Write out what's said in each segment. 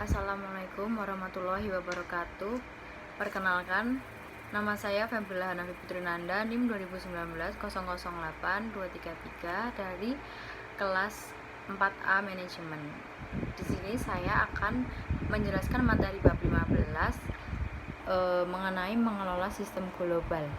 Assalamualaikum warahmatullahi wabarakatuh. Perkenalkan, nama saya Febrila Hanafi Putri Nanda, NIM 2019 008 233 dari kelas 4A Manajemen. Di sini saya akan menjelaskan materi bab 15 mengenai mengelola sistem global.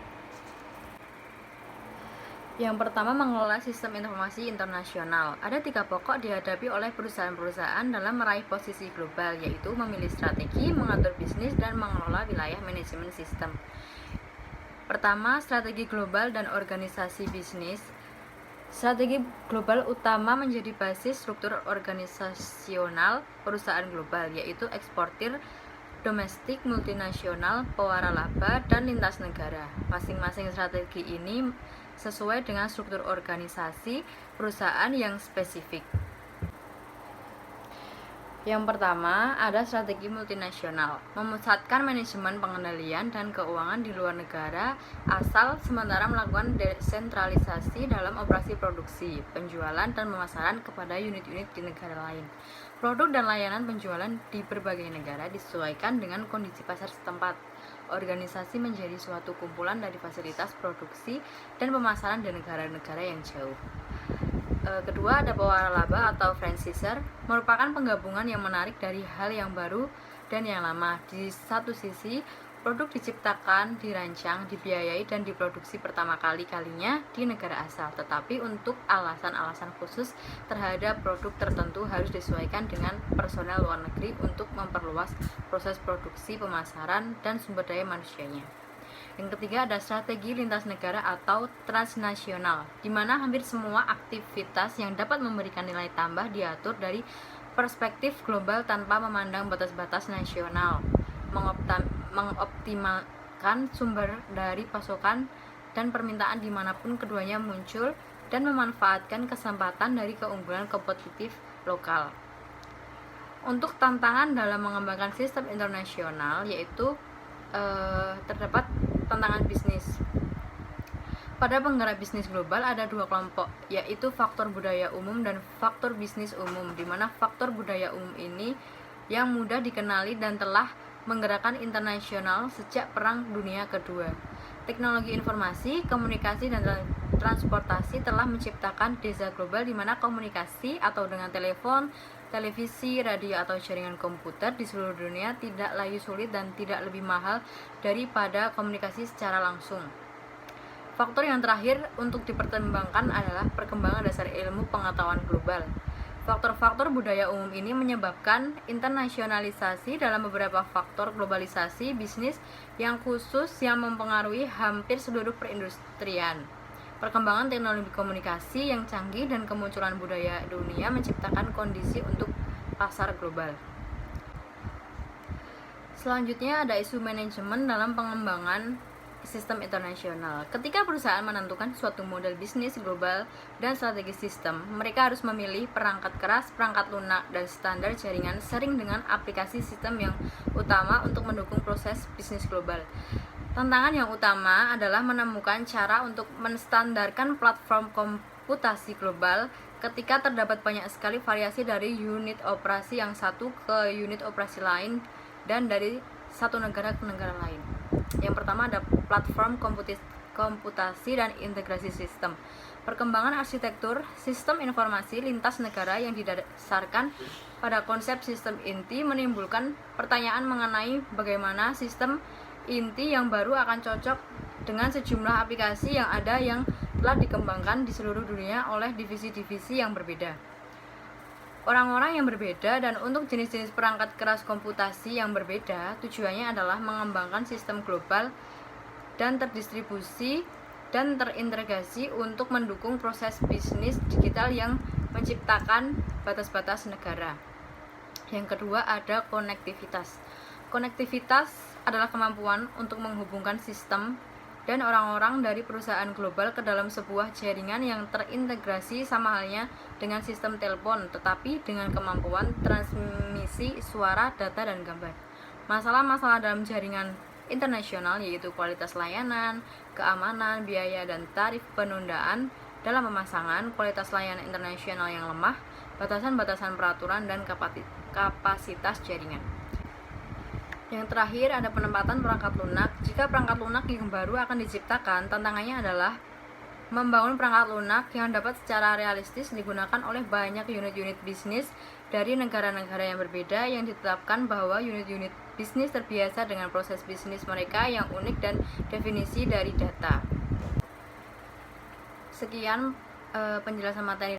Yang pertama, mengelola sistem informasi internasional. Ada 3 pokok dihadapi oleh perusahaan-perusahaan dalam meraih posisi global, yaitu memilih strategi, mengatur bisnis, dan mengelola wilayah manajemen sistem. Pertama, strategi global dan organisasi bisnis. Strategi global utama menjadi basis struktur organisasional perusahaan global, yaitu eksportir, domestik, multinasional, pewaralaba, dan lintas negara. Masing-masing strategi ini sesuai dengan struktur organisasi perusahaan yang spesifik. Yang pertama, ada strategi multinasional, memusatkan manajemen pengendalian dan keuangan di luar negara asal, sementara melakukan desentralisasi dalam operasi produksi, penjualan, dan pemasaran kepada unit-unit di negara lain. Produk dan layanan penjualan di berbagai negara disesuaikan dengan kondisi pasar setempat. Organisasi menjadi suatu kumpulan dari fasilitas produksi dan pemasaran di negara-negara yang jauh. Kedua, ada pewaralaba atau franchisor, merupakan penggabungan yang menarik dari hal yang baru dan yang lama. Di satu sisi, produk diciptakan, dirancang, dibiayai, dan diproduksi pertama kalinya di negara asal, tetapi untuk alasan-alasan khusus terhadap produk tertentu harus disesuaikan dengan personel luar negeri untuk memperluas proses produksi, pemasaran, dan sumber daya manusianya. Yang ketiga, ada strategi lintas negara atau transnasional, di mana hampir semua aktivitas yang dapat memberikan nilai tambah diatur dari perspektif global tanpa memandang batas-batas nasional, mengoptimalkan sumber dari pasokan dan permintaan dimanapun keduanya muncul, dan memanfaatkan kesempatan dari keunggulan kompetitif lokal. Untuk tantangan dalam mengembangkan sistem internasional, yaitu terdapat tantangan bisnis. Pada penggerak bisnis global ada 2 kelompok, yaitu faktor budaya umum dan faktor bisnis umum, di mana faktor budaya umum ini yang mudah dikenali dan telah menggerakkan internasional sejak Perang Dunia Kedua. Teknologi informasi, komunikasi, dan transportasi telah menciptakan desa global di mana komunikasi atau dengan telepon, televisi, radio, atau jaringan komputer di seluruh dunia tidak lagi sulit dan tidak lebih mahal daripada komunikasi secara langsung. Faktor yang terakhir untuk dipertimbangkan adalah perkembangan dasar ilmu pengetahuan global. Faktor-faktor budaya umum ini menyebabkan internasionalisasi dalam beberapa faktor globalisasi bisnis yang khusus yang mempengaruhi hampir seluruh perindustrian. Perkembangan teknologi komunikasi yang canggih dan kemunculan budaya dunia menciptakan kondisi untuk pasar global. Selanjutnya ada isu manajemen dalam pengembangan sistem internasional. Ketika perusahaan menentukan suatu model bisnis global dan strategi sistem, mereka harus memilih perangkat keras, perangkat lunak, dan standar jaringan sering dengan aplikasi sistem yang utama untuk mendukung proses bisnis global. Tantangan yang utama adalah menemukan cara untuk menstandarkan platform komputasi global ketika terdapat banyak sekali variasi dari unit operasi yang satu ke unit operasi lain dan dari satu negara ke negara lain. Yang pertama ada platform komputasi dan integrasi sistem. Perkembangan arsitektur sistem informasi lintas negara yang didasarkan pada konsep sistem inti menimbulkan pertanyaan mengenai bagaimana sistem inti yang baru akan cocok dengan sejumlah aplikasi yang ada yang telah dikembangkan di seluruh dunia oleh divisi-divisi yang berbeda. Orang-orang yang berbeda dan untuk jenis-jenis perangkat keras komputasi yang berbeda, tujuannya adalah mengembangkan sistem global dan terdistribusi dan terintegrasi untuk mendukung proses bisnis digital yang menciptakan batas-batas negara. Yang kedua ada konektivitas. Konektivitas adalah kemampuan untuk menghubungkan sistem dan orang-orang dari perusahaan global ke dalam sebuah jaringan yang terintegrasi sama halnya dengan sistem telepon, tetapi dengan kemampuan transmisi suara, data, dan gambar. Masalah-masalah dalam jaringan internasional yaitu kualitas layanan, keamanan, biaya, dan tarif penundaan dalam pemasangan, kualitas layanan internasional yang lemah, batasan-batasan peraturan, dan kapasitas jaringan. Yang terakhir ada penempatan perangkat lunak. Jika perangkat lunak yang baru akan diciptakan, tantangannya adalah membangun perangkat lunak yang dapat secara realistis digunakan oleh banyak unit-unit bisnis dari negara-negara yang berbeda, yang ditetapkan bahwa unit-unit bisnis terbiasa dengan proses bisnis mereka yang unik dan definisi dari data. Sekian penjelasan materi